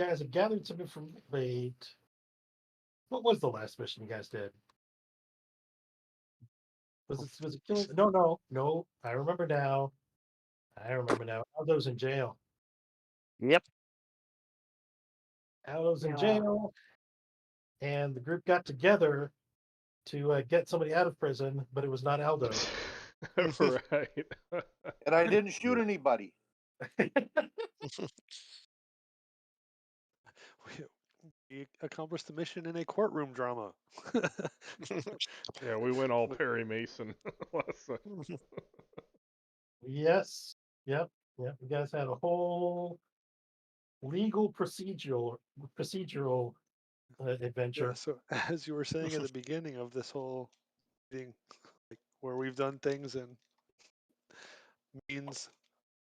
guys have gathered some information. Wait, what was the last mission you guys did? Was it killing? No. I remember now. Aldo's in jail. Yep. Aldo's in Yeah. jail, and the group got together to get somebody out of prison, but it was not Aldo. Right. And I didn't shoot anybody. We accomplished the mission in a courtroom drama. Yeah, we went all Perry Mason last time. Yes. Yep. You guys had a whole legal procedural adventure. Yeah, so as you were saying at the beginning of this whole thing, like where we've done things and means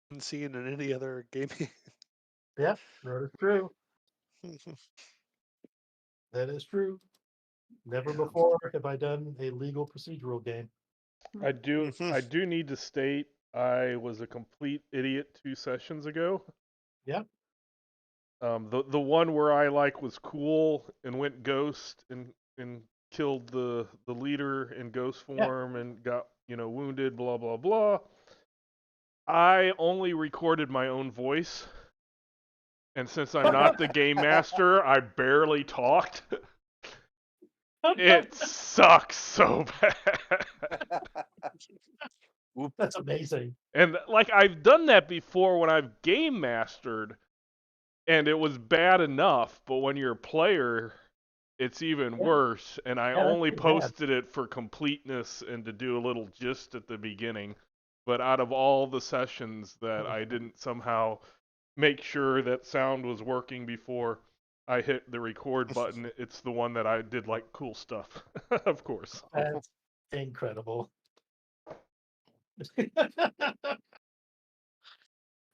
unseen in any other gaming. Yep, that is true. That is true. Never Yeah. before have I done a legal procedural game. I do need to state I was a complete idiot 2 sessions ago. Yep. The one where I was cool and went ghost and killed the leader in ghost form and got wounded, blah blah blah. I only recorded my own voice, and since I'm not the game master, I barely talked. It sucks so bad. That's amazing. And I've done that before when I've game mastered, and it was bad enough, but when you're a player, it's even worse. And I only posted it for completeness and to do a little gist at the beginning. But out of all the sessions that I didn't somehow make sure that sound was working before I hit the record button, it's the one that I did cool stuff, of course. That's incredible.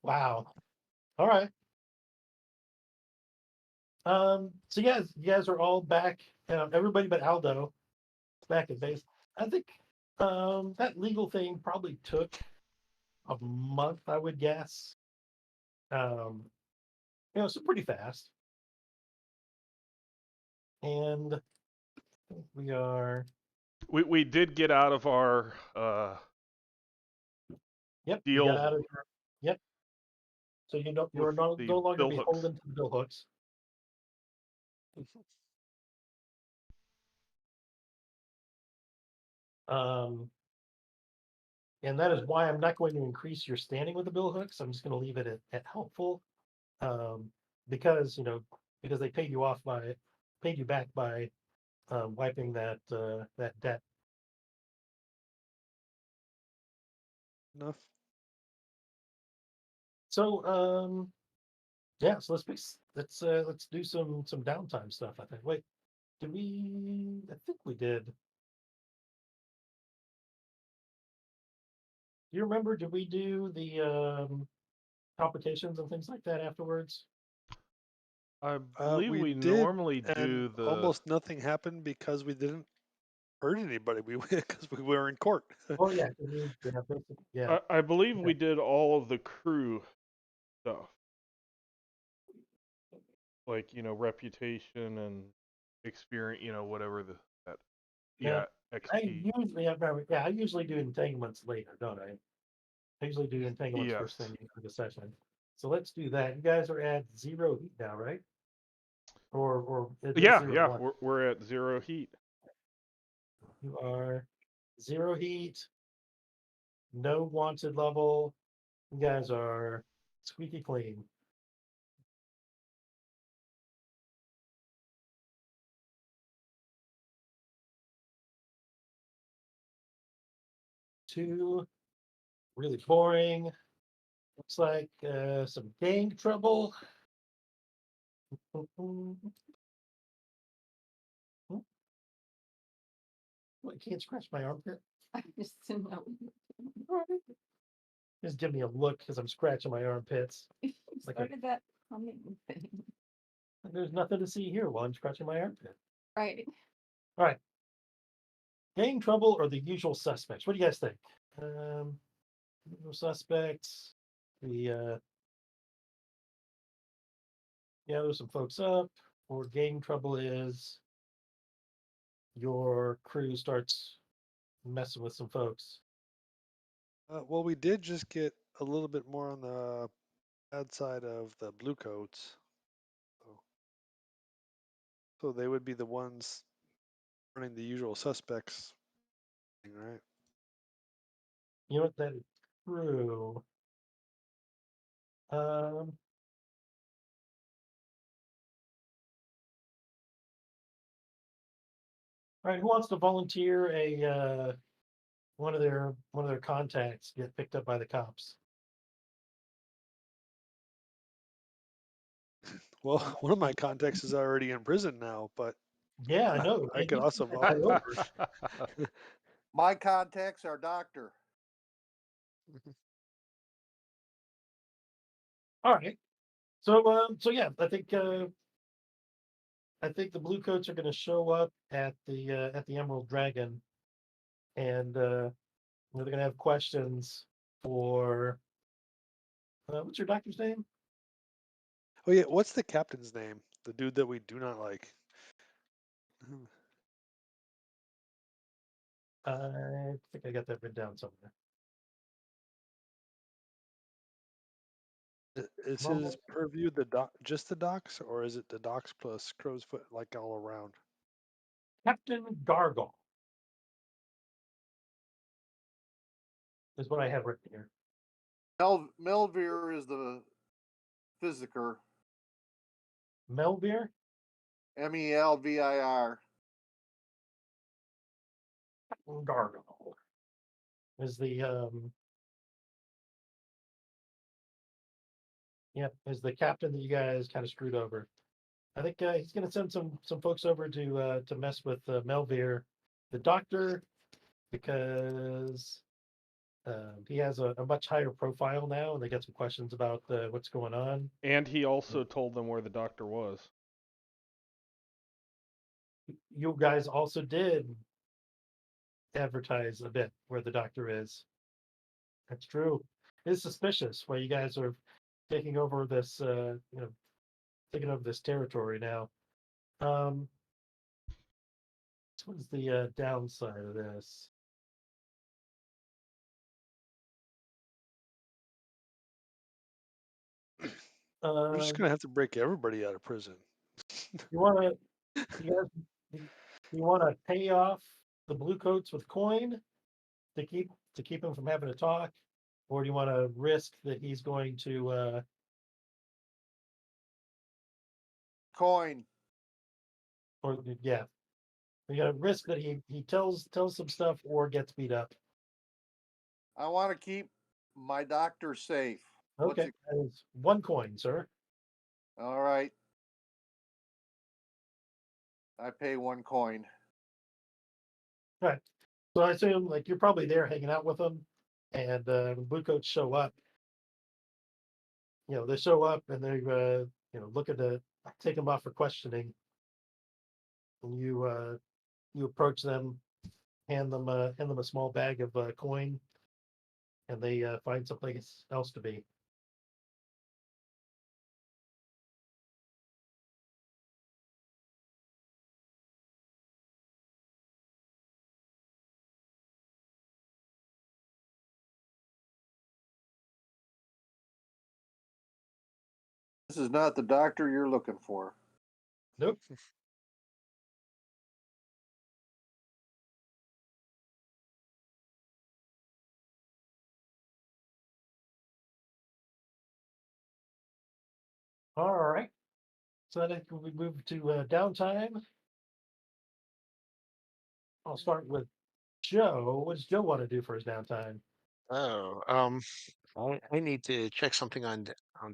Wow. All right. So you guys are all back. Everybody but Aldo is back at base. I think that legal thing probably took a month, I would guess. So pretty fast. And we are. We did get out of our Yep. deal. You got out of your, yep. So you're no longer bill hooks. beholden to the bill hooks. And that is why I'm not going to increase your standing with the bill hooks. I'm just going to leave it at helpful, because they paid you back by wiping that debt. Enough. So so let's do some downtime stuff. I think. Wait, I think we did. Do you remember? Did we do the competitions and things like that afterwards? I believe we did, normally do and the. almost nothing happened because we didn't hurt anybody. Because we were in court. Oh yeah, yeah. I believe we did all of the crew stuff, reputation and experience, whatever that. Yeah. XP. I usually do entanglements later, don't I? I usually do entanglements first thing for the session. So let's do that. You guys are at 0 heat now, right? Or yeah, we're at 0 heat. You are 0 heat, no wanted level. You guys are squeaky clean. Two, really boring. Looks like some gang trouble. I can't scratch my armpit. I just didn't know. Just give me a look because I'm scratching my armpits. You started that humming thing. There's nothing to see here while I'm scratching my armpit. Right. All right. Gang trouble or the usual suspects? What do you guys think? Usual suspects. The gather some folks up, or game trouble is your crew starts messing with some folks. Well, we did just get a little bit more on the bad side of the blue coats. So they would be the ones running the usual suspects, right? You know what? That is true. Um, all right, who wants to volunteer a one of their contacts get picked up by the cops? Well, one of my contacts is already in prison now, but Yeah, I know. I Right? could He also got hired volunteer. over. My contacts are doctor. All right. So yeah, I think the blue coats are going to show up at the Emerald Dragon, and they're going to have questions for what's your doctor's name? Oh yeah, what's the captain's name? The dude that we do not like. I think I got that written down somewhere. Is Mumble? his purview the dock, just the docks, or is it the docks plus crow's foot, like all around? Captain Gargle is what I have written here. Melvir is the physiker. Melvir? Melvir. Captain Gargle is is the captain that you guys kind of screwed over. I think he's going to send some folks over to mess with Melvir, the doctor, because he has a much higher profile now, and they got some questions about what's going on. And he also told them where the doctor was. You guys also did advertise a bit where the doctor is. That's true. It's suspicious why you guys are taking over this, taking over this territory now. What is the downside of this? We're just gonna have to break everybody out of prison. You want to, you guys, you want to pay off the blue coats with coin to keep him from having to talk, or do you want to risk that he's going to? Coin. Or yeah, you got to risk that he tells some stuff or gets beat up. I want to keep my doctor safe. What's Okay, it? that is 1 coin, sir. All right. I pay 1 coin. Right. So I assume like you're probably there hanging out with them, and when blue coats show up, they show up and they're looking to take them off for questioning, and you approach them, hand them a small bag of coin, and they find someplace else to be. This is not the doctor you're looking for. Nope. All right. So then we move to downtime. I'll start with Joe. What does Joe want to do for his downtime? Oh, I need to check something on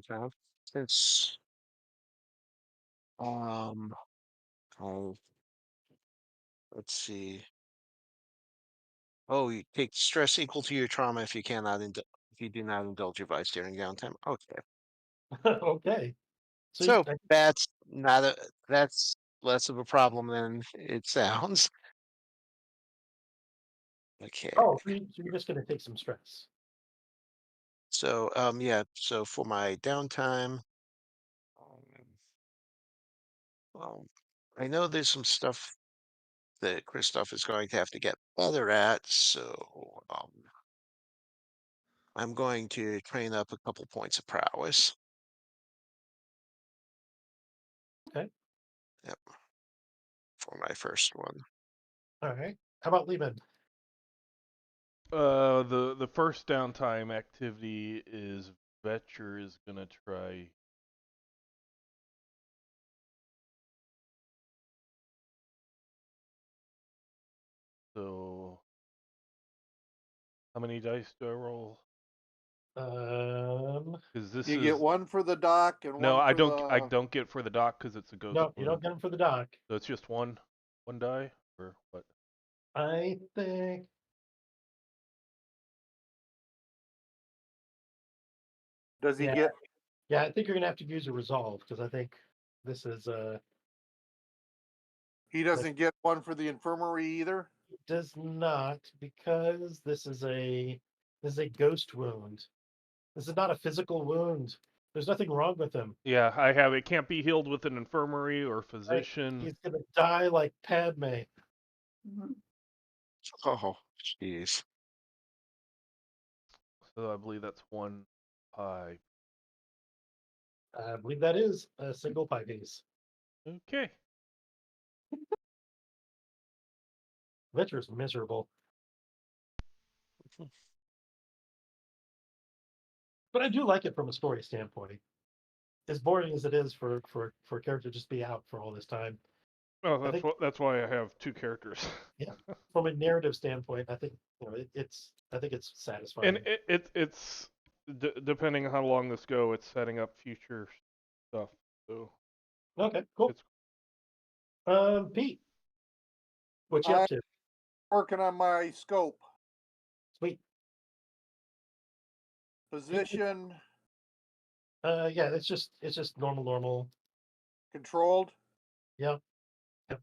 town since um oh, let's see. Oh, you take stress equal to your trauma if you if you do not indulge your vice during downtime. Okay, Okay. So so that's less of a problem than it sounds. Okay, so you're just going to take some stress. so yeah, so for my downtime. Um, I know there's some stuff that Christoph is going to have to get better at, so I'm going to train up a couple points of prowess. Okay. Yep. For my first one. All right. How about Lehman? The first downtime activity is Vetcher is gonna try. So, how many dice do I roll? Because this You is get one for the dock and no, one I for don't. I the. don't get for the dock because it's a ghost no, you wound. don't get them for the dock. So it's just one die or what? I think. Does he Yeah. get? Yeah, I think you're gonna have to use a resolve because I think this is He doesn't get one for the infirmary either. does not because this is a ghost wound. This is not a physical wound. There's nothing wrong with him. Yeah, I have. It can't be healed with an infirmary or Right? physician. He's gonna die like Padme. Mhm. Oh, jeez. So I believe that's one pie. I believe that is a single pie piece. Okay. Vitcher's miserable. But I do like it from a story standpoint. As boring as it is for a character to just be out for all this time. Well, I think that's why I have two characters. yeah, from a narrative standpoint, I think it's satisfying. And it's depending on how long this go, it's setting up future stuff. So Okay, cool. it's Pete, what you up to? Working on my scope. Sweet. Position Yeah, it's just normal. controlled. Yeah. Yep.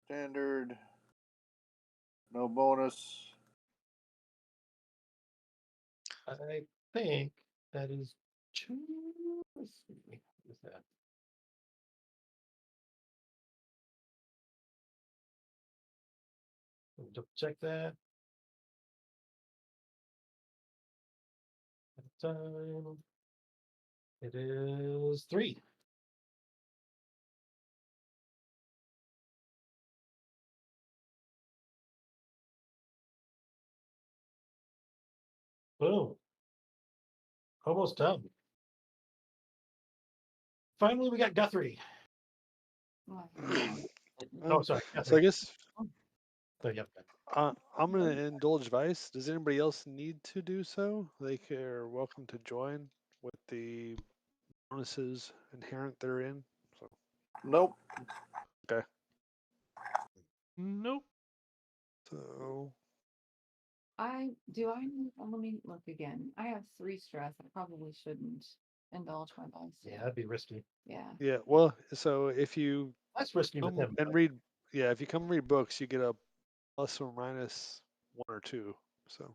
Standard. No bonus. I think that is two. Let's see. What is that? Let me double check that. Time. It is 3. Boom. Almost done. Finally, we got Guthrie. Well, Oh, sorry. So I Guthrie. guess So, yep. I'm gonna indulge Vice. Does anybody else need to do so? They are welcome to join with the bonuses inherent therein. So Nope. okay. nope. So I need, let me look again. I have 3 stress. I probably shouldn't indulge my dice. Yeah, that'd be risky. Yeah. yeah, well, so if you That's risky with come him. and read, yeah, if you come read books, you get a plus or minus 1 or 2. So,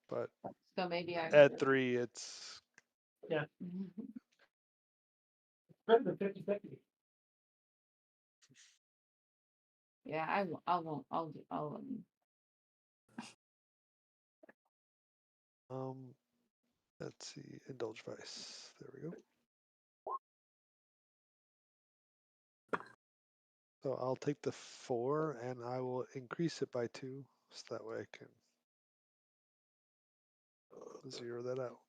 but So maybe I at should. 3, it's Yeah. Mhm. Better than 50-50. Yeah, I won't. I'll let's see, indulge Vice. There we go. So I'll take the 4 and I will increase it by 2, so that way I can zero that out.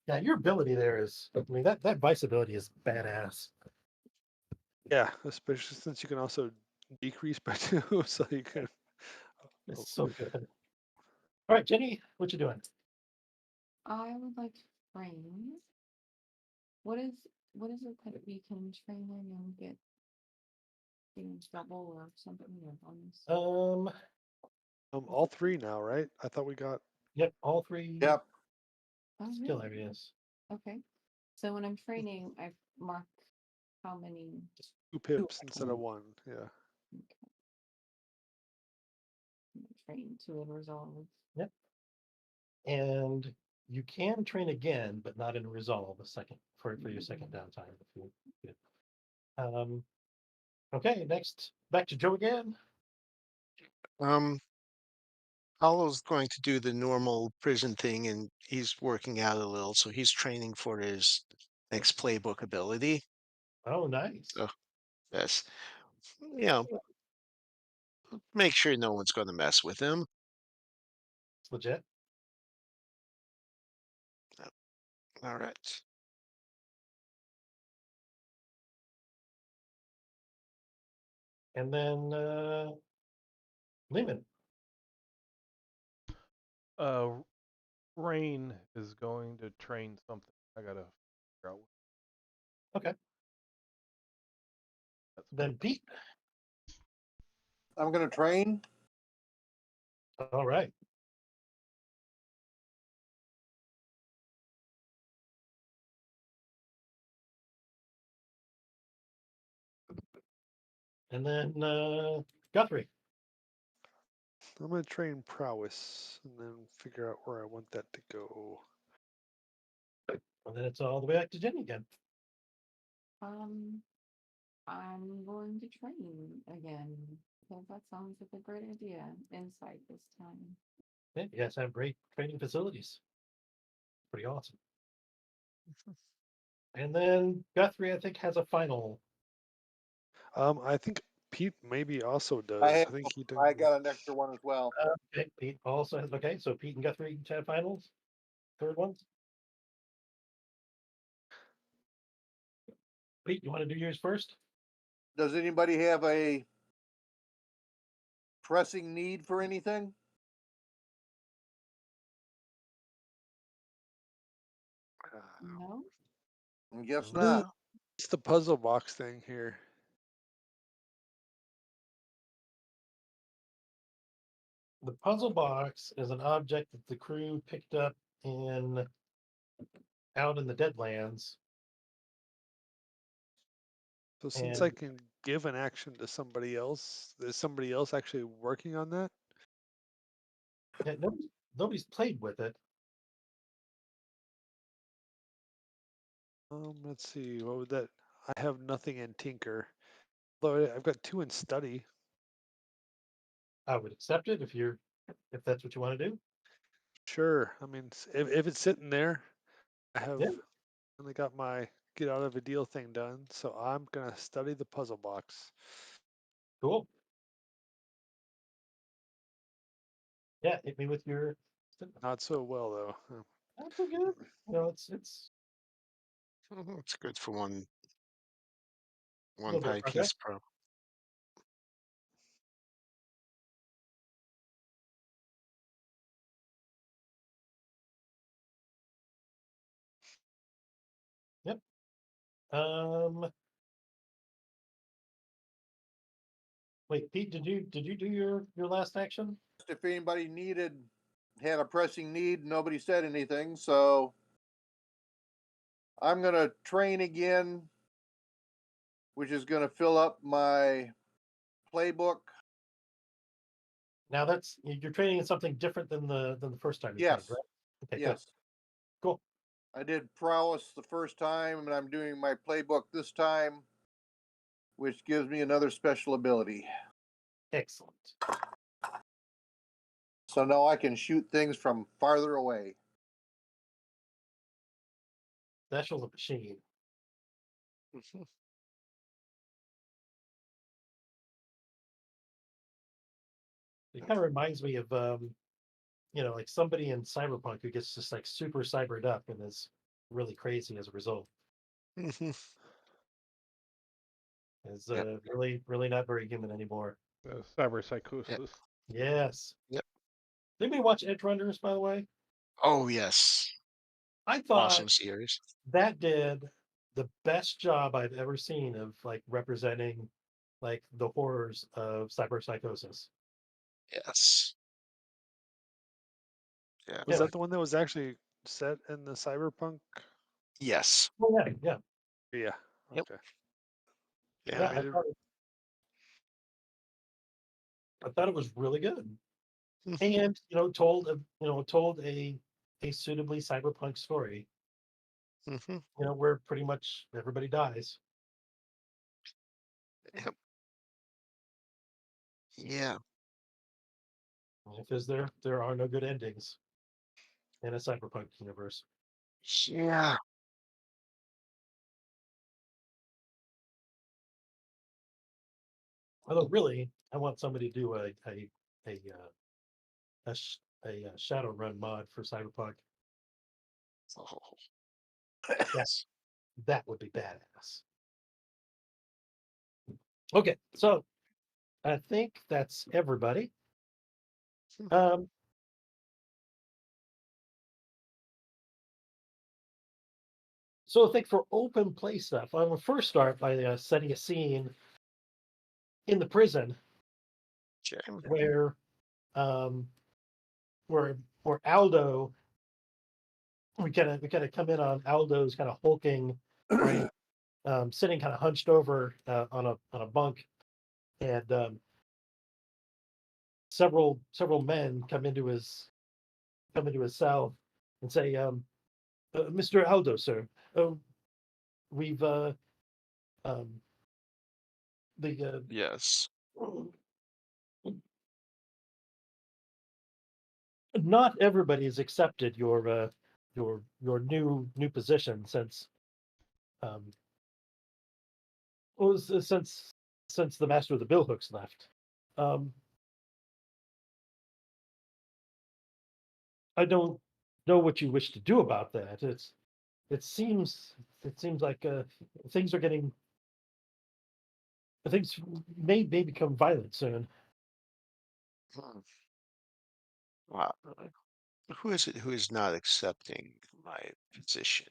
Yeah, your ability there is. I mean, that vice ability is badass. Yeah, especially since you can also decrease by 2, so you can. It's so good. All right, Jenny, what you doing? I would like to train. What is it that we can train in and get things double or something or bonus? All 3 now, right? I thought we got. Yep, all 3 Yep. Oh, skill really? areas. Okay. So when I'm training, I mark how many. 2 pips instead of 1. Yeah. Train to a resolve. Yep. And you can train again, but not in resolve a second for your second downtime. If you, okay, next back to Joe again. Hollow's going to do the normal prison thing, and he's working out a little, so he's training for his next playbook ability. Oh, nice. So yes, you know, make sure no one's going to mess with him. It's legit. All right. And then Lehman. Rain is going to train something. I gotta figure out. Okay. That's Then Pete. I'm gonna train. All right. And then Guthrie. I'm gonna train prowess and then figure out where I want that to go. And then it's all the way back to Jenny again. I'm going to train again because that sounds like a great idea. Insight this time. Yeah, you guys have great training facilities. Pretty awesome. And then Guthrie, I think, has a final. I think Pete maybe also does. I I have, think he did. I got an extra one as well. Okay, Pete also has. Okay, so Pete and Guthrie each have finals. Third ones. Pete, you want to do yours first? Does anybody have a pressing need for anything? No? I guess What not. is the puzzle box thing here? The puzzle box is an object that the crew picked up out in the Deadlands. So since And I can give an action to somebody else, is somebody else actually working on that? yeah, nobody's played with it. Let's see. What would that? I have nothing in Tinker. Although I've got 2 in Study. I would accept it if that's what you want to do. Sure. I mean, if it's sitting there, I have Yeah. only got my get out of a deal thing done. So I'm gonna study the puzzle box. Cool. Yeah, hit me with your. Not so well though. That's so good. It's It's good for one a little bit of progress. Vikings pro. Yep. Wait, Pete, did you do your last action? If anybody had a pressing need, nobody said anything, so I'm gonna train again, which is gonna fill up my playbook. Now you're training in something different than the first time you Yes. trained, right? Okay, Yes. good. Cool. I did prowess the first time, and I'm doing my playbook this time, which gives me another special ability. Excellent. So now I can shoot things from farther away. Special machine. It kind of reminds me of like somebody in Cyberpunk who gets just like super cybered up and is really crazy as a result. Is really really not very human anymore. cyber psychosis. Yep. Yes. Yep. Did we watch Edge Runners, by the way? Oh yes, I thought awesome series. that did the best job I've ever seen of like representing like the horrors of cyber psychosis. Yes. Yeah. Was Yeah. that the one that was actually set in the cyberpunk? Yes. Oh yeah, yeah. Yeah. Yep. Okay. Yeah. Yeah, Animated. I thought it was really good. Mhm. And told a a suitably cyberpunk story, Hmm. where pretty much everybody dies. Yep. Yeah. Because there are no good endings in a cyberpunk universe. Yeah. Although, really, I want somebody to do a Shadowrun mod for cyberpunk. Oh, That yes. that would be badass. Okay, so I think that's everybody. Mhm. Um, so I think for open play stuff, I will first start by setting a scene in the prison Okay. where um, where where Aldo we kind of come in on Aldo's kind of hulking frame, sitting kind of hunched over on a bunk, and several men come into his cell and say, "Mr. Aldo, sir, uh, we've um, the Yes. not everybody has accepted your new position since um, well, since the master of the billhooks left. Um, I don't know what you wish to do about that. It seems it seems like things are getting things may become violent soon. Hmm. Wow. Who is it who is not accepting my position?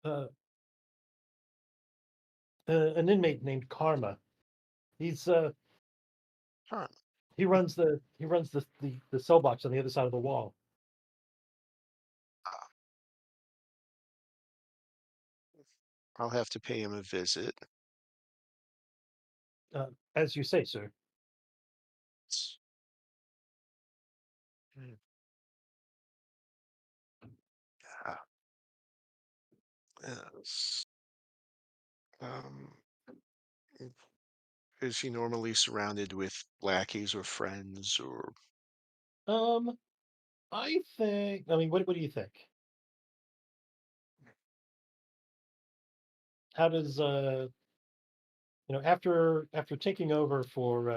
Uh, an inmate named Karma. He's Huh. he runs the cell box on the other side of the wall. Ah, I'll have to pay him a visit. As you say, sir. It's- hmm, ah, yes. Um, is he normally surrounded with lackeys or friends or Um, I think. I mean, what do you think? How does after taking over for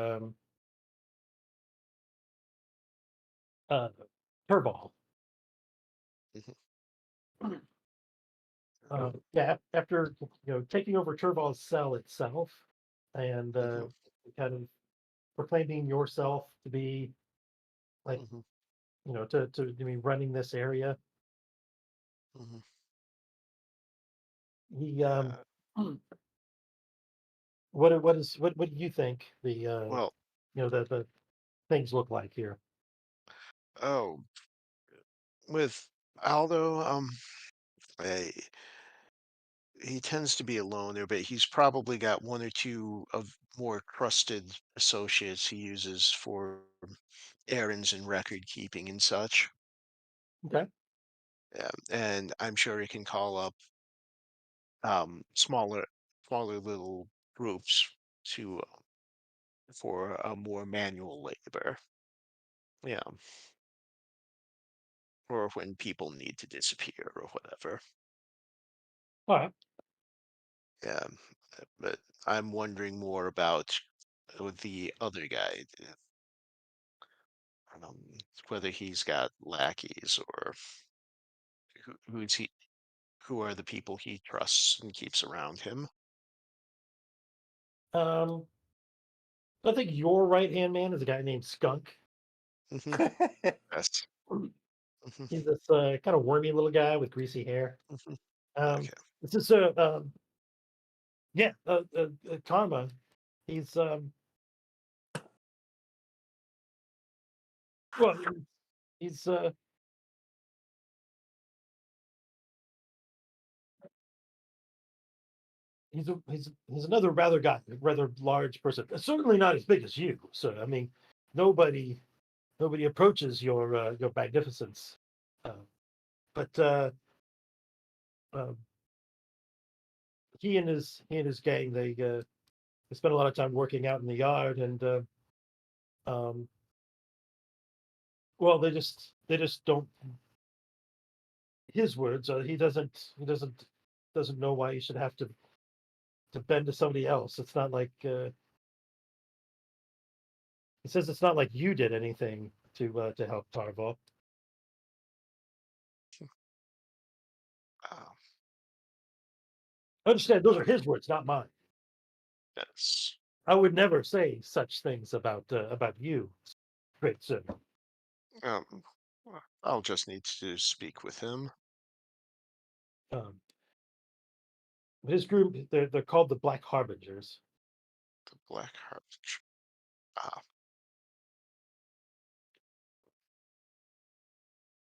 uh Turball? Mhm, Yeah, after taking over Turball's cell itself, and mhm, kind of proclaiming yourself to be like mhm, to be running this area. mhm. He Yeah. what do you think Well, the things look like here? oh, with Aldo, eh, he tends to be a loner, but he's probably got one or two of more trusted associates he uses for errands and record keeping and such. Okay. Yeah, and I'm sure he can call up smaller little groups to for more manual labor. Yeah, or when people need to disappear or whatever. All right. Yeah, but I'm wondering more about the other guy, um, whether he's got lackeys or who's he, who are the people he trusts and keeps around him. Um, I think your right hand man is a guy named Skunk. Hmm. Yes. Hmm. He's this kind of wormy little guy with greasy hair. Hmm. Um, Okay. this is yeah, Karma. He's well, he's he's another rather large person. Certainly not as big as you. So I mean, nobody approaches your magnificence. But he and his gang they spend a lot of time working out in the yard, and um, well, they just don't. His words, he doesn't know why you should have to bend to somebody else. It's not like he says it's not like you did anything to help Tarval. Uh, Understand, those are his words, not mine. yes. I would never say such things about you, great sir. Um, I'll just need to speak with him. Um, his group, they're called the Black Harbingers. The Black Heart. Ah,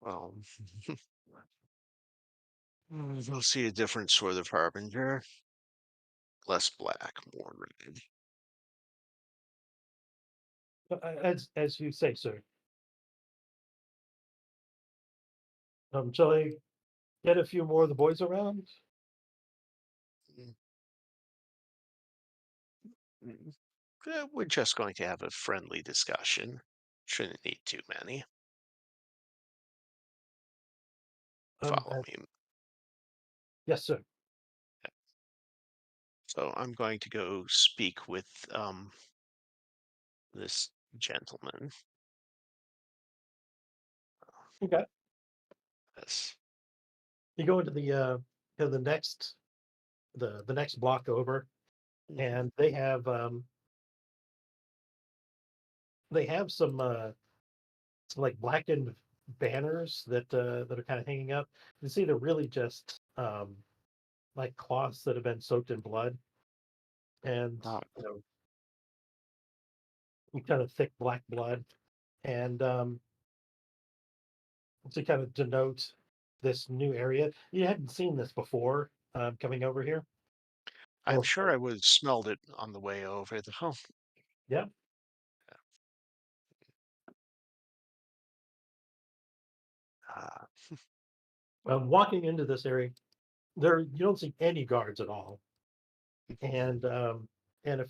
well, we'll see a different sort of harbinger. Less black, more red. As you say, sir. Shall I get a few more of the boys around? Mm, we're just going to have a friendly discussion. Shouldn't need too many. Follow Uh, me. yes, sir. So I'm going to go speak with this gentleman. Okay. Yes. You go into the next the next block over, Mhm. and they have some like blackened banners that are kind of hanging up. You see, they're really just like cloths that have been soaked in blood, and Ah, kind of thick black blood, and to kind of denote this new area. You hadn't seen this before coming over here. I'm Well, sure I would have smelled it on the way over. Oh, yeah. ah, Walking into this area, there you don't see any guards at all, and and a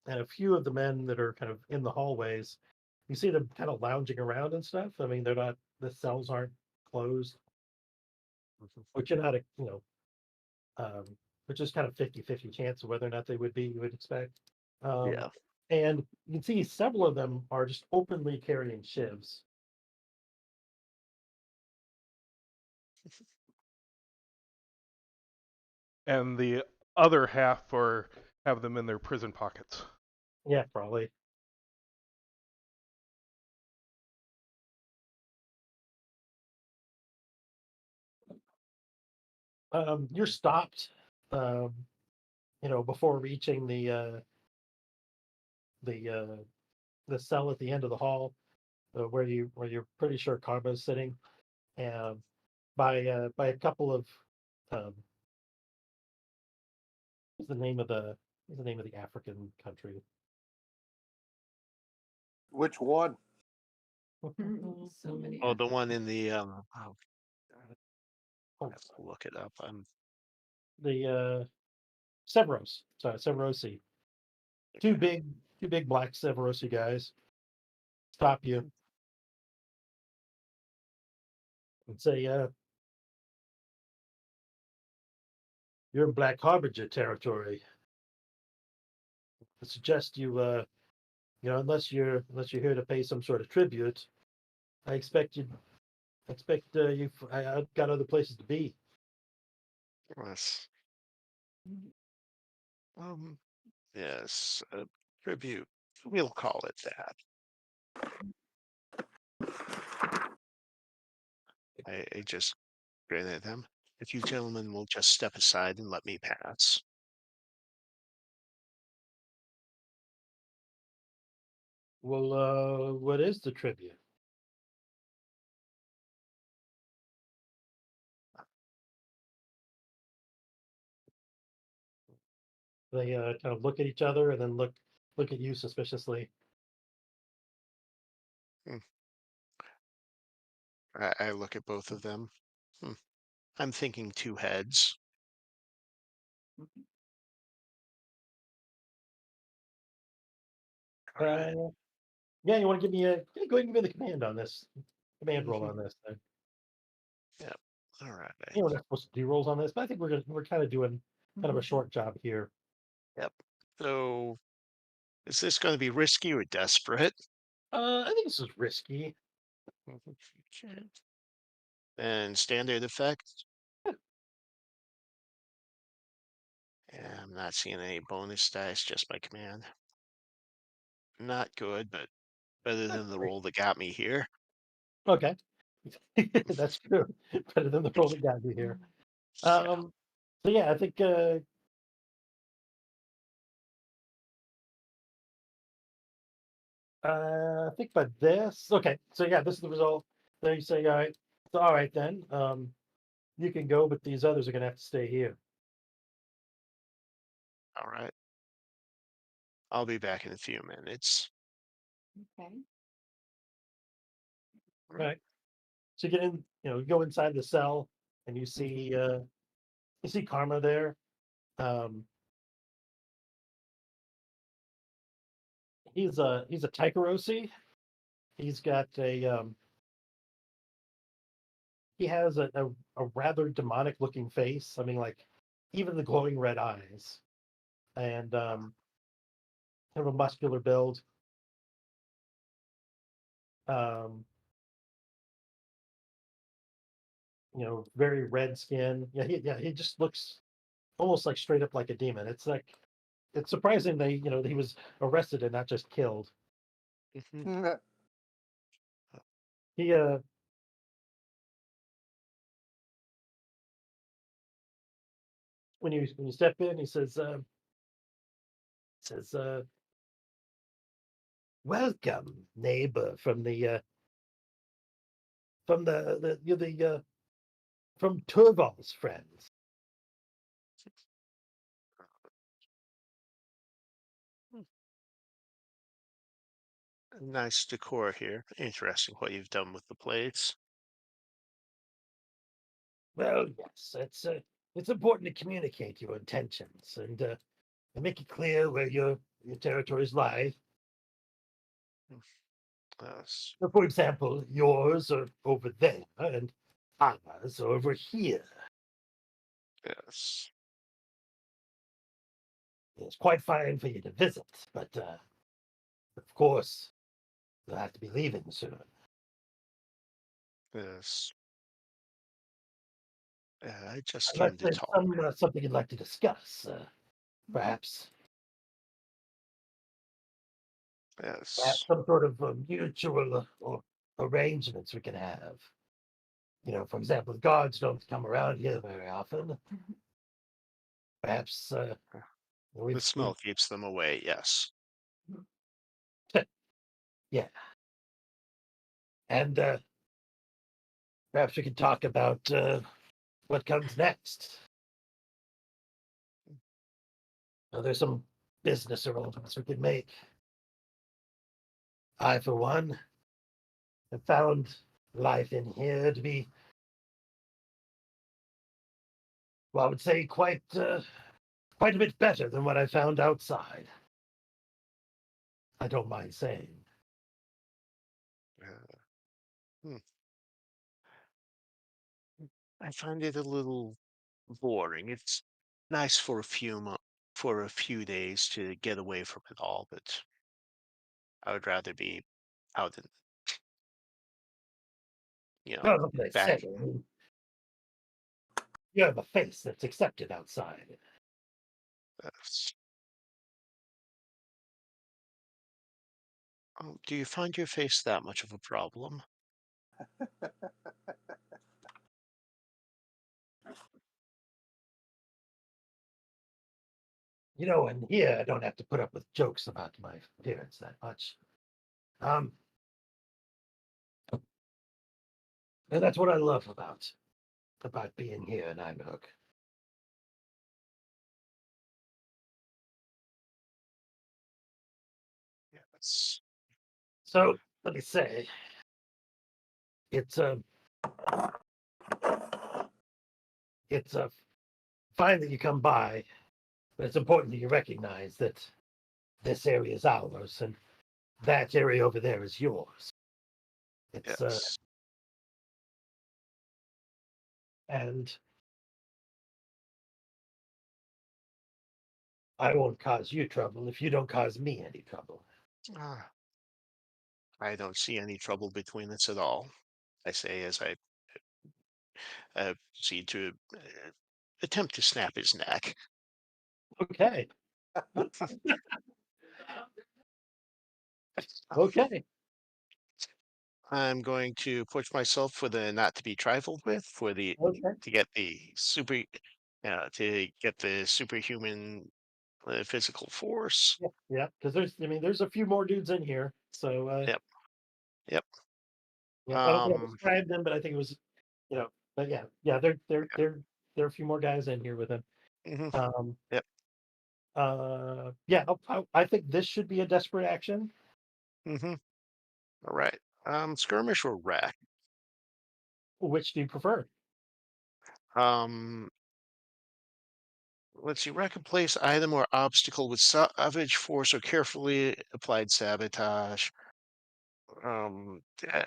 and a few of the men that are kind of in the hallways, you see them kind of lounging around and stuff. I mean, they're not the cells aren't closed, which you're not a which is kind of 50-50 chance of whether or not they would be. You would expect, um, yeah. and you can see several of them are just openly carrying shivs. And the other half are have them in their prison pockets. Yeah, probably. You're stopped, um, before reaching the the cell at the end of the hall, where you're pretty sure Karma's sitting, and by a couple of um, what's the name of the African country? Which one? So many. Oh, the one in the oh, I have to look it up. The Severos. Sorry, Severosi. Two Okay. big two big black Severosi guys stop you and say, "You're in Black Harbinger territory. I suggest unless you're here to pay some sort of tribute, I expect you. I've got other places to be." Yes. Um. Yes. Tribute. We'll call it that. I just grin at them. If you gentlemen will just step aside and let me pass. Well, what is the tribute? They kind of look at each other and then look at you suspiciously. Hmm. I look at both of them. Hmm. I'm thinking two heads. All right. Yeah, you want to give me a go ahead and give me the command on this. Command roll Mhm. on this thing. Yep. All right. You know, we're not supposed to do rolls on this, but I think we're kind of doing kind of a short job here. Yep. So, is this going to be risky or desperate? I think this is risky. Okay. And standard effect? Yeah, I'm not seeing any bonus dice, just my command. Not good, but better than the roll that got me here. Okay, that's true. Better than the roll that got you here. Yeah. So yeah, I think by this. Okay, so yeah, this is the result. There you say, all right, so all right then. You can go, but these others are gonna have to stay here. All right. I'll be back in a few minutes. Okay. Right. So you get in, you go inside the cell, and you see Karma there. Um, he's a Taikarosi. He's got he has a rather demonic looking face. I mean, like even the glowing red eyes, and kind of a muscular build. Um, very red skin. Yeah, he just looks almost like straight up like a demon. It's surprising that he was arrested and not just killed. Mhm. He when you step in, he says welcome, neighbor from the from Turval's friends. Nice decor here. Interesting what you've done with the plates. Well, yes, it's important to communicate your intentions and make it clear where your territories lie. Yes. So, for example, yours are over there and ours are over here. Yes. It's quite fine for you to visit, but of course, you'll have to be leaving soon. Yes. I just Unless came to there's talk. something you'd like to discuss, perhaps Yes. some sort of mutual or arrangements we can have. For example, the guards don't come around here very often. Perhaps The we've smell keeps them away. Yes. yeah, and perhaps we can talk about what comes next. There's some business arrangements we could make. I, for one, have found life in here to be, well, I would say quite a bit better than what I found outside. I don't mind saying. Uh, hmm. I find it a little boring. It's nice for for a few days to get away from it all, but I would rather be out in, you know, Well, what can I say? back. I mean, you have a face that's accepted outside. s- do you find your face that much of a problem? And here I don't have to put up with jokes about my appearance that much. Um, and that's what I love about being here in Ironhook. Yes. So let me say, it's a fine that you come by, but it's important that you recognize that this area is ours and that area over there is yours. It's Yes. and I won't cause you trouble if you don't cause me any trouble. Ah, I don't see any trouble between us at all. I say as I proceed to attempt to snap his neck. Okay. Okay. I'm going to push myself for the not to be trifled with, for the Okay. to get the to get the superhuman physical force. Yeah. Yeah. Because there's a few more dudes in here. So Yep. Yep. yeah, I don't think I Um. described them, but I think it was, but yeah, yeah, there are a few more guys in here with him. Mhm. Um, Yep. yeah, I think this should be a desperate action. Mhm. All right. Skirmish or wreck? Which do you prefer? Um. Let's see. Wreck a place, item, or obstacle with savage force or carefully applied sabotage. Um. uh,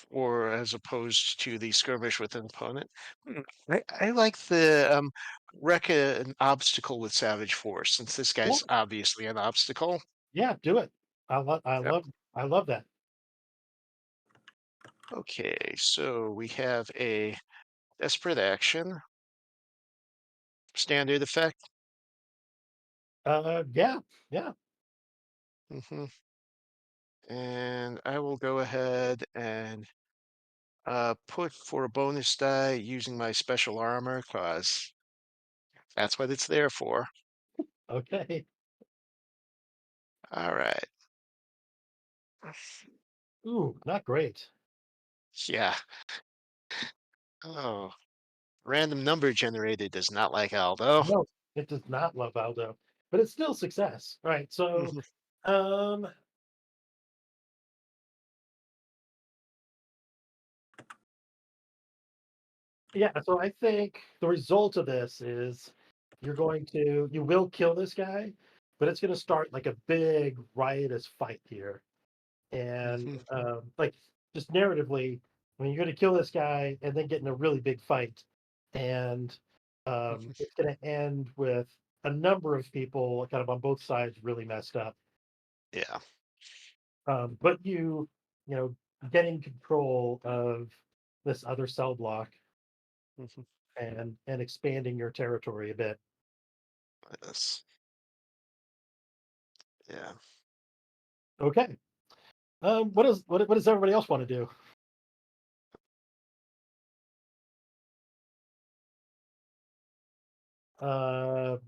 or as opposed to the skirmish with an opponent. I like the wreck an obstacle with savage force, since this Yeah, guy's obviously an obstacle. yeah, do it. Yep. I love that. Okay, so we have a desperate action, standard effect. Yeah, yeah. hmm And I will go ahead and put for a bonus die using my special armor, because that's what it's there for. Okay. All right. Ooh, not great. Yeah. Oh, random number generated does not like Aldo. No, it does not love Aldo, but it's still success. Right. So, Mhm. um, yeah. So I think the result of this is you will kill this guy, but it's going to start like a big riotous fight here. And Mhm. like just narratively, I mean, you're going to kill this guy and then get in a really big fight, and Mhm. it's going to end with a number of people kind of on both sides really messed up. Yeah. But you know, getting control of this other cell block Mhm. and expanding your territory a bit. Yes. Yeah. Okay. What does everybody else want to do?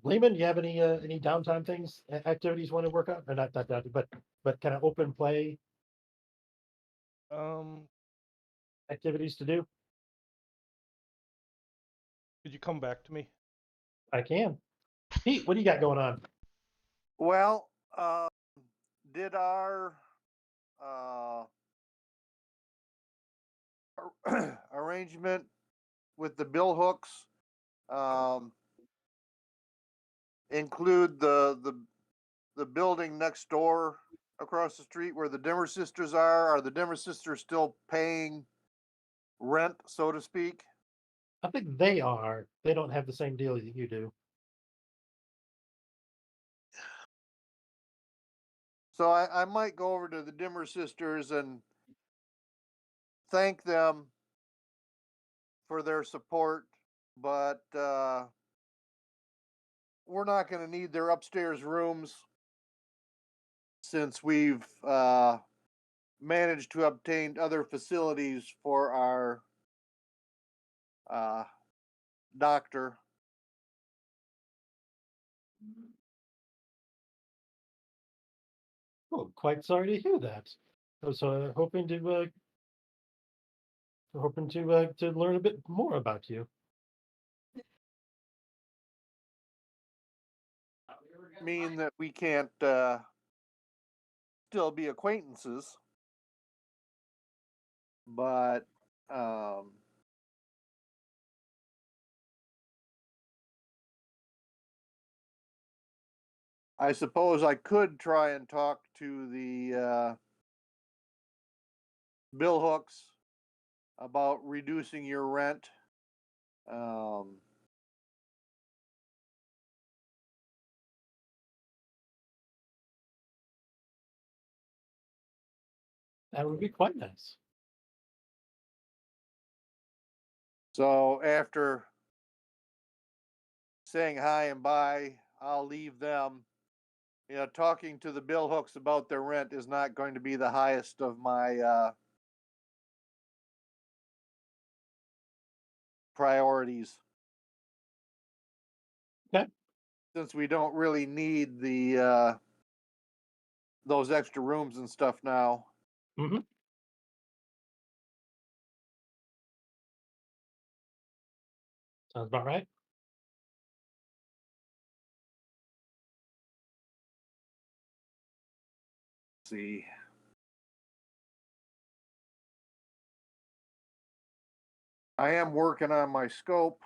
Lehman, you have any downtime things, activities you want to work on, or not downtime, but kind of open play Um, activities to do? could you come back to me? I can. Pete, what do you got going on? Well, did our uh, arrangement with the bill hooks um, include the building next door across the street where the Dimmer sisters are? Are the Dimmer sisters still paying rent, so to speak? I think they are. They don't have the same deal that you do. So I might go over to the Dimmer sisters and thank them for their support, but we're not going to need their upstairs rooms since we've managed to obtain other facilities for our uh, doctor. Oh, quite sorry to hear that. I was hoping to learn a bit more about you. Mean that we can't still be acquaintances, but I suppose I could try and talk to the bill hooks about reducing your rent. That would be quite nice. So after saying hi and bye, I'll leave them. You know, talking to the bill hooks about their rent is not going to be the highest of my priorities. Okay. Since we don't really need the those extra rooms and stuff now. Mm-hmm. Sounds about right. Let's see. I am working on my scope.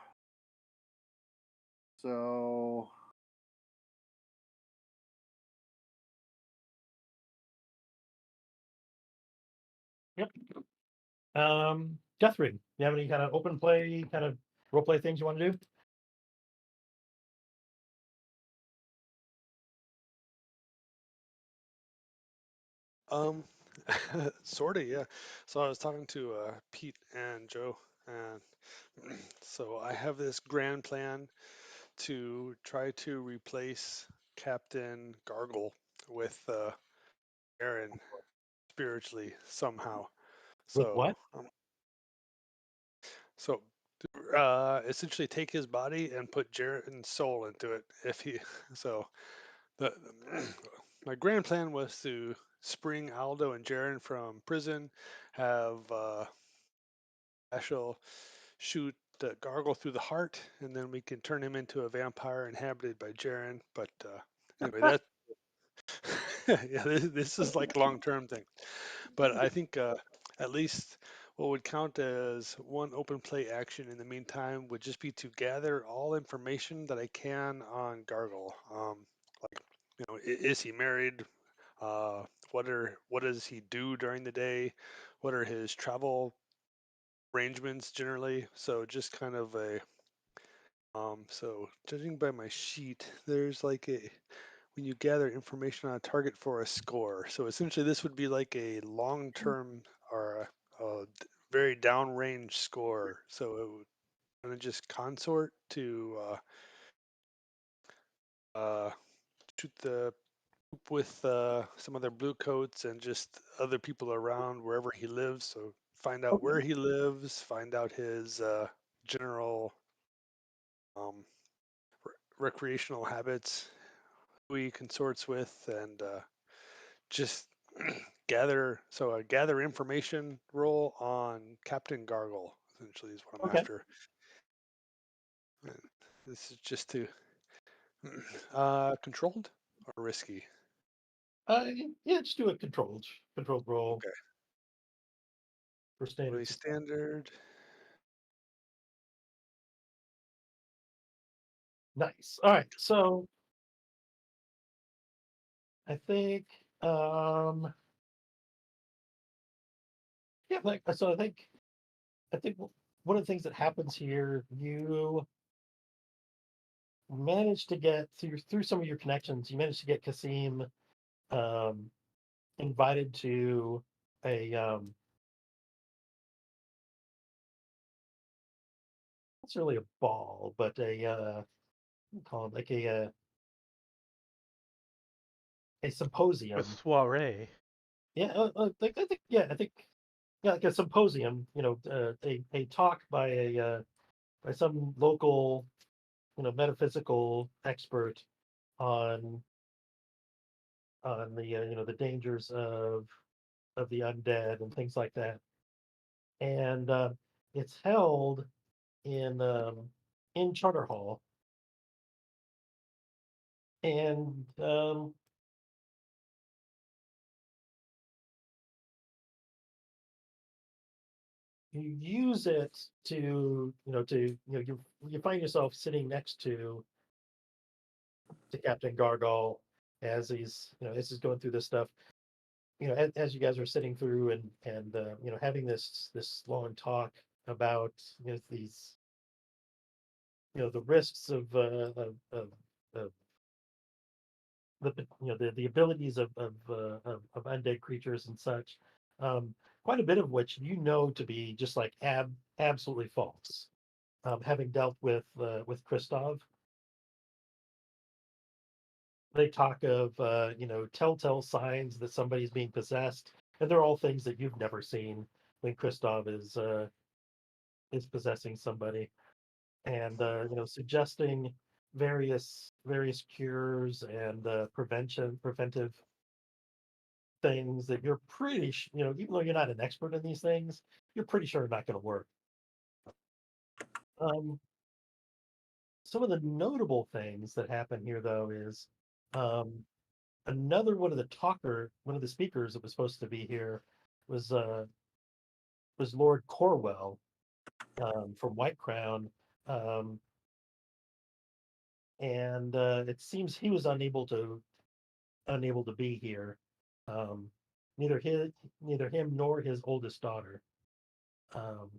So Yep. Guthrie, you have any kind of open play, kind of role play things you want to do? Sort of, yeah. So I was talking to Pete and Joe, and so I have this grand plan to try to replace Captain Gargle with Aaron spiritually somehow. With So, what? so essentially take his body and put Jaren's soul into it. If he, so the my grand plan was to spring Aldo and Jaren from prison, have Ashel shoot the gargle through the heart, and then we can turn him into a vampire inhabited by Jaren. But anyway, that yeah, this is like a long-term thing. But I think at least what would count as one open play action in the meantime would just be to gather all information that I can on Gargle. Like, is he married? Uh, what does he do during the day? What are his travel arrangements generally? So just kind of a so judging by my sheet, there's like a when you gather information on a target for a score. So essentially, this would be like a long-term or very downrange score. So it would kind of just consort to shoot the poop with some other blue coats and just other people around wherever he lives. So find out Okay. where he lives, find out his general um, recreational habits, who he consorts with, and just gather information roll on Captain Gargle essentially is what I'm Okay. after. And this is just to controlled or risky. Yeah, just do a controlled roll Okay. for Really standard success. standard. Nice. All right. So I think yeah, like so I think one of the things that happens here, you manage to get through some of your connections, you manage to get Kasim um invited to a it's really a ball, but what do you call it, like a A symposium. soiree. Yeah, I think yeah, like a symposium. A talk by by some local metaphysical expert on the the dangers of the undead and things like that. And it's held in Charter Hall, and you use it to you find yourself sitting next to Captain Gargal as he's going through this stuff. As you guys are sitting through and having this long talk about these the risks of the abilities of undead creatures and such. Quite a bit of which to be just like absolutely false. Having dealt with Christov, they talk of telltale signs that somebody's being possessed, and they're all things that you've never seen when Christov is possessing somebody, and suggesting various cures and preventive things that you're pretty even though you're not an expert in these things, you're pretty sure are not going to work. Some of the notable things that happen here, though, is um, another one of the speakers that was supposed to be here was Lord Corwell from White Crown, um, and it seems he was unable to be here. Um, neither him nor his oldest daughter, um,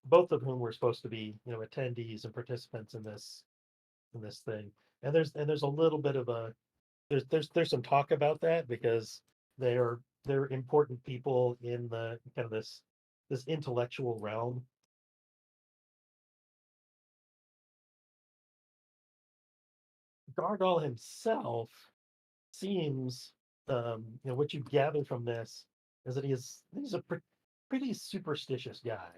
both of whom were supposed to be attendees and participants in this thing. And there's a little bit of a there's some talk about that because they're important people in the kind of this intellectual realm. Gargal himself seems, what you gather from this is that he's a pretty superstitious guy,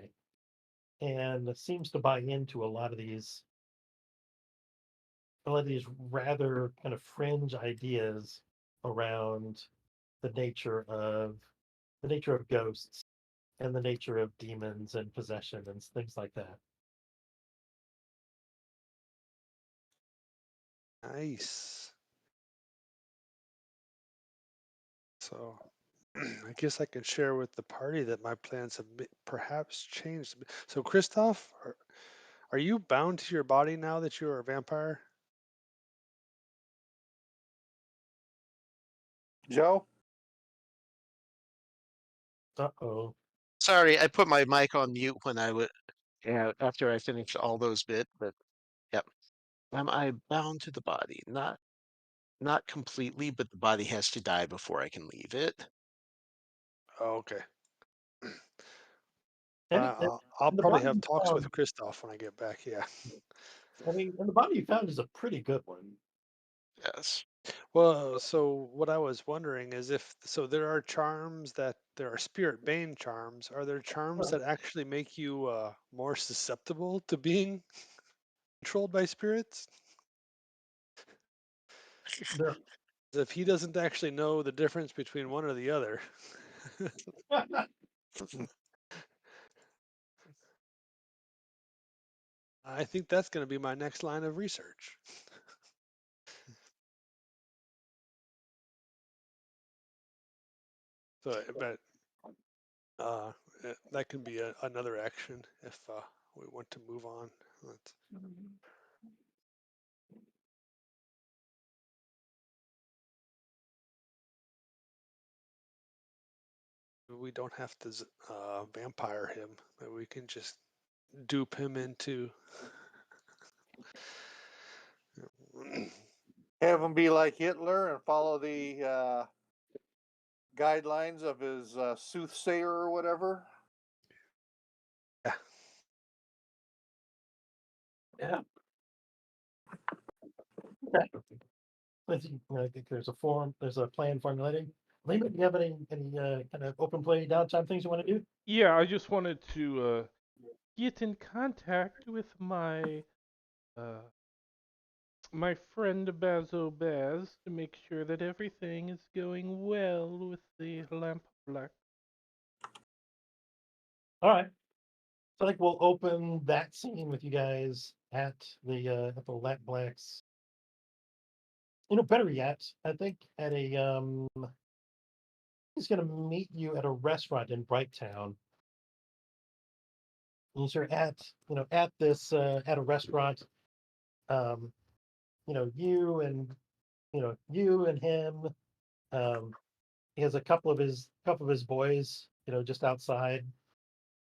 and seems to buy into a lot of these rather kind of fringe ideas around the nature of ghosts and the nature of demons and possession and things like that. Nice. So I guess I can share with the party that my plans have perhaps changed. So, Christoph, are you bound to your body now that you're a vampire? Joe? Uh-oh. Sorry, I put my mic on mute when I would, yeah, after I finished all those bits, but yep. Am I bound to the body? Not completely, but the body has to die before I can leave it. Oh, okay. And, it, and I'll and the probably body have you talks found, with Christoph when I get back. Yeah. and the body you found is a pretty good one. Yes. Well, so what I was wondering is if so there are charms that there are spirit bane charms. Are there charms Uh, that actually make you more susceptible to being controlled by spirits? there- If he doesn't actually know the difference between one or the other. I think that's going to be my next line of research. So, but that can be another action if we want to move on. We don't have to vampire him, but we can just dupe him into. Have him be like Hitler and follow the guidelines of his soothsayer or whatever. Yeah. Yeah. I think there's a plan formulating. Lehman, do you have any kind of open play downtime things you want to do? Yeah, I just wanted to get in contact with uh, my friend Bazo Baz to make sure that everything is going well with the lamp black. All right. So I think we'll open that scene with you guys at the Lat Blacks. Better yet, I think at he's gonna meet you at a restaurant in Brighttown. you're at at this at a restaurant. Um, you and you and him. Um, he has a couple of his boys, just outside,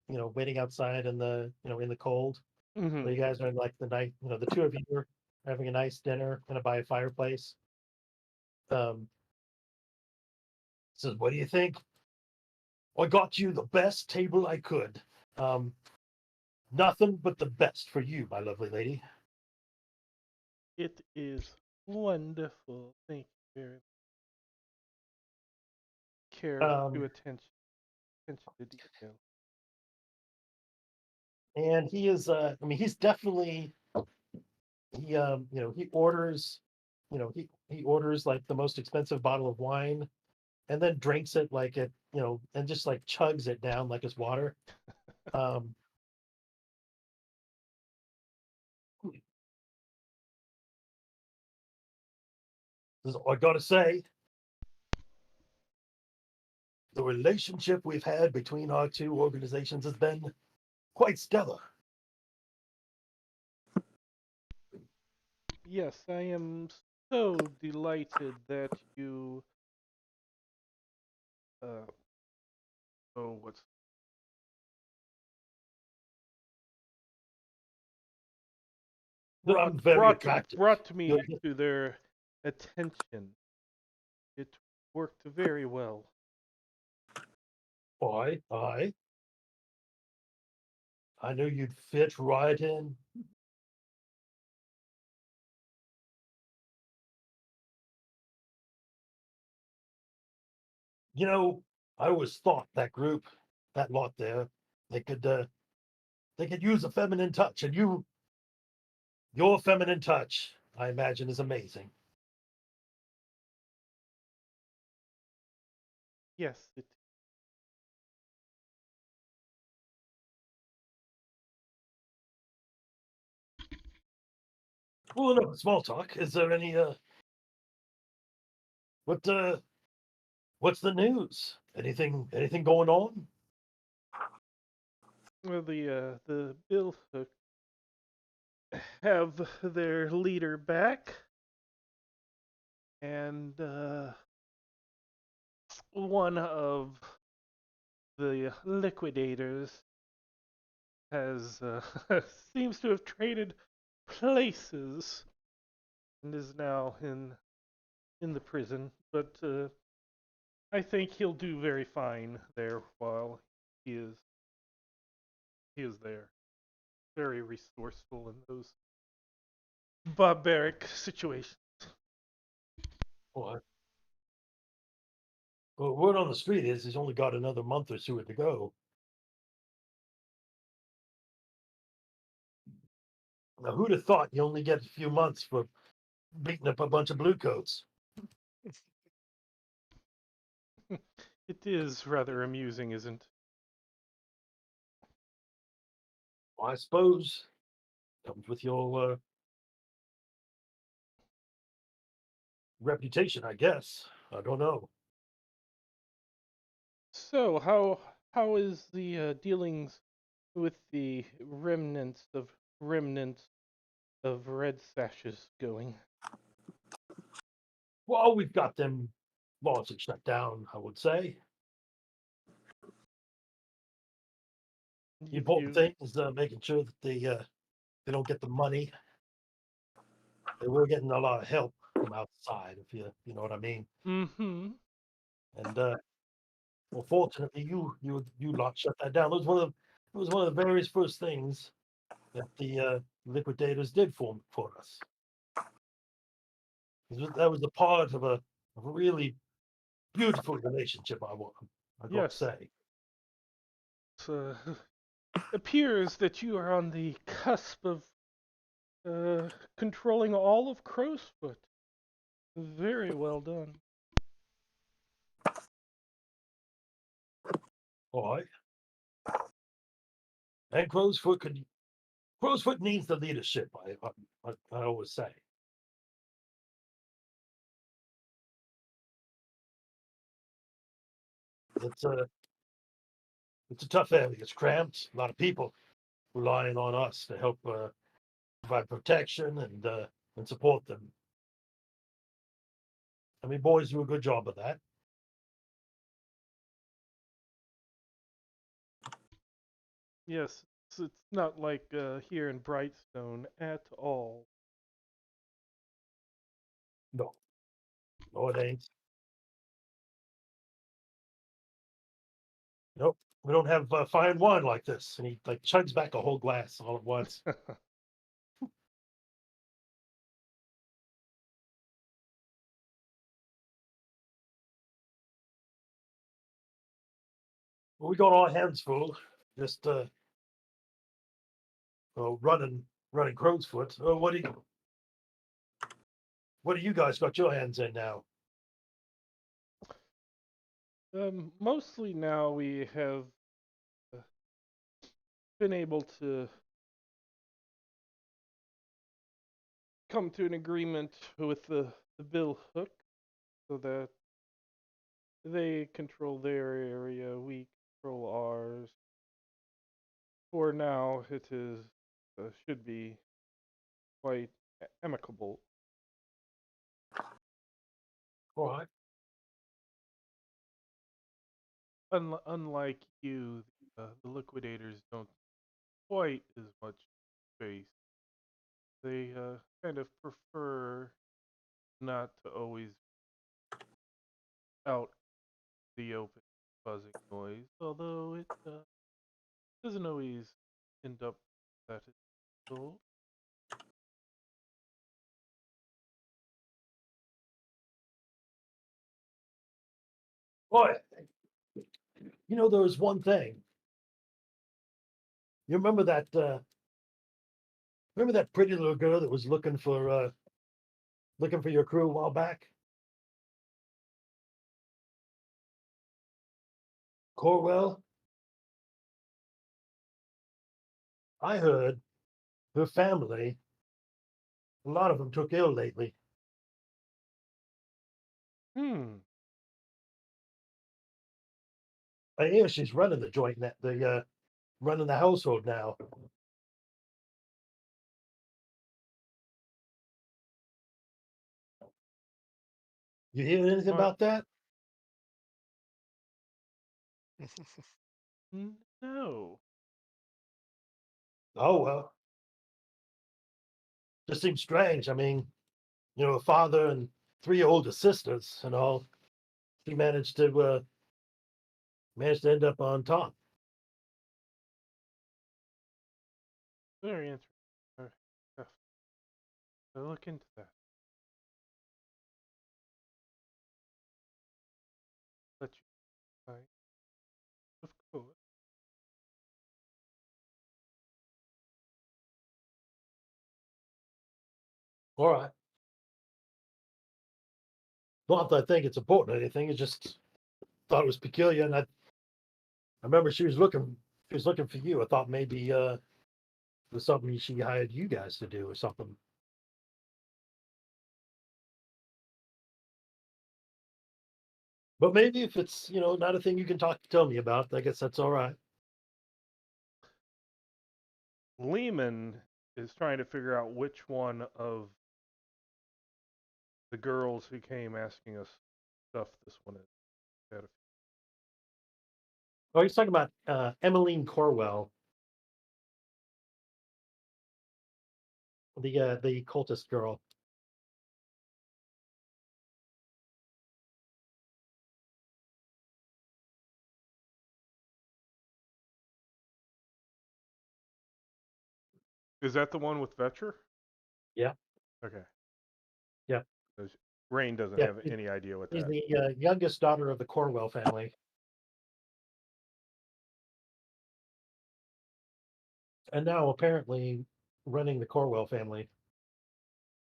waiting outside in the in the cold. Hmm. So you guys are in like the night, the two of you are having a nice dinner by a fireplace. Um, says, "What do you think? I got you the best table I could. Um, Nothing but the best for you, my lovely lady." It is wonderful. Thank you very much. Care to Um, attention to detail. and he is, I mean, he's definitely he orders, he orders like the most expensive bottle of wine, and then drinks it like it, and just like chugs it down like it's water. Um, I gotta say, the relationship we've had between our two organizations has been quite stellar. Yes, I am so delighted that you. Uh, oh, what's I'm very attractive. brought me You're- to their attention. It worked very well. I knew you'd fit right in. I always thought that group, that lot there, they could uh, they could use a feminine touch, and your feminine touch, I imagine, is amazing. Yes, it. Well, no, small talk. Is there any what what's the news? Anything going on? Well, the Bill have their leader back, and one of the liquidators has seems to have traded places and is now in the prison. But I think he'll do very fine there while he is he is there. Very resourceful in those barbaric situations. What? Well, word on the street is he's only got another month or two to go. Now, who'd have thought you only get a few months for beating up a bunch of bluecoats? It is rather amusing, isn't? Well, I suppose comes with your reputation, I guess. I don't know. So how is the dealings with the remnants of red sashes going? Well, we've got them largely shut down, I would say. The You, important you thing is making sure that they don't get the money. They were getting a lot of help from outside, if you know what I mean. mm-hmm. And well, fortunately, you lot shut that down. It was one of the very first things that the liquidators did for us. That was a part of a really beautiful relationship. I got to Yes. say. It appears that you are on the cusp of controlling all of Crowsfoot. Very well done. All right. And Crowsfoot needs the leadership. I always say. It's a it's a tough area. It's cramped. A lot of people. relying on us to help provide protection and support them. I mean, boys do a good job of that. Yes, it's not like here in Brightstone at all. No, no, it ain't. Nope, we don't have fine wine like this. And he like chugs back a whole glass all at once. Well, we got our hands full, just running crow's foot. Oh, what do you guys got your hands in now? Mostly now we have been able to come to an agreement with the Bill Hook so that they control their area, we control ours. For now, it is should be quite amicable. All right. Unlike you, the liquidators don't quite as much space. They kind of prefer not to always out the open buzzing noise, although it doesn't always end up that goal. Boy, there was one thing. You remember that? Remember that pretty little girl that was looking for your crew a while back? Corwell? I heard her family, a lot of them took ill lately. I hear she's running the joint, running the household now. You hear anything What? about that? No. Oh well, just seems strange. I mean, a father and three older sisters and all. She managed to end up on top. Very interesting. Uh, I'll look into that. Let you know. Of course. All right. Not that I think it's important or anything. It's just thought it was peculiar, and I remember she was looking. She was looking for you. I thought maybe it was something she hired you guys to do or something. But maybe if it's not a thing you can tell me about, I guess that's all right. Lehman is trying to figure out which one of the girls who came asking us stuff this one is. Oh, he's talking about Emmeline Corwell, the cultist girl. Is that the one with Vetcher? Yeah. Okay. Yeah. Rain doesn't Yeah, have any idea what She's that. the youngest daughter of the Corwell family. And now apparently running the Corwell family.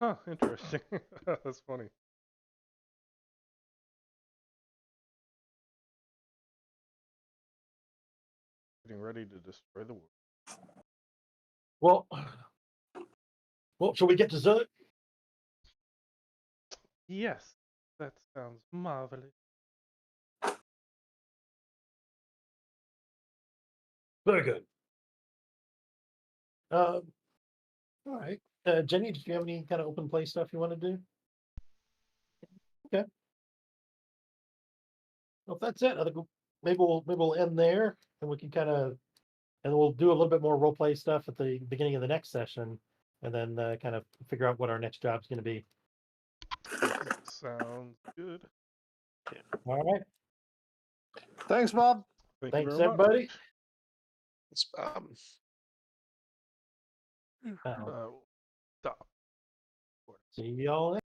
Huh, interesting. That's funny. Getting ready to destroy the world. Well, shall we get dessert? Yes, that sounds marvelous. Very good. All right. Jenny, did you have any kind of open play stuff you want to do? Okay. Well, if that's it, I think maybe we'll end there, and we can and we'll do a little bit more role play stuff at the beginning of the next session, and then kind of figure out what our next job's going to be. Sounds good. All right. Thanks, Bob. Thank Thanks, you very everybody. much. It's, Uh, Stop. see y'all.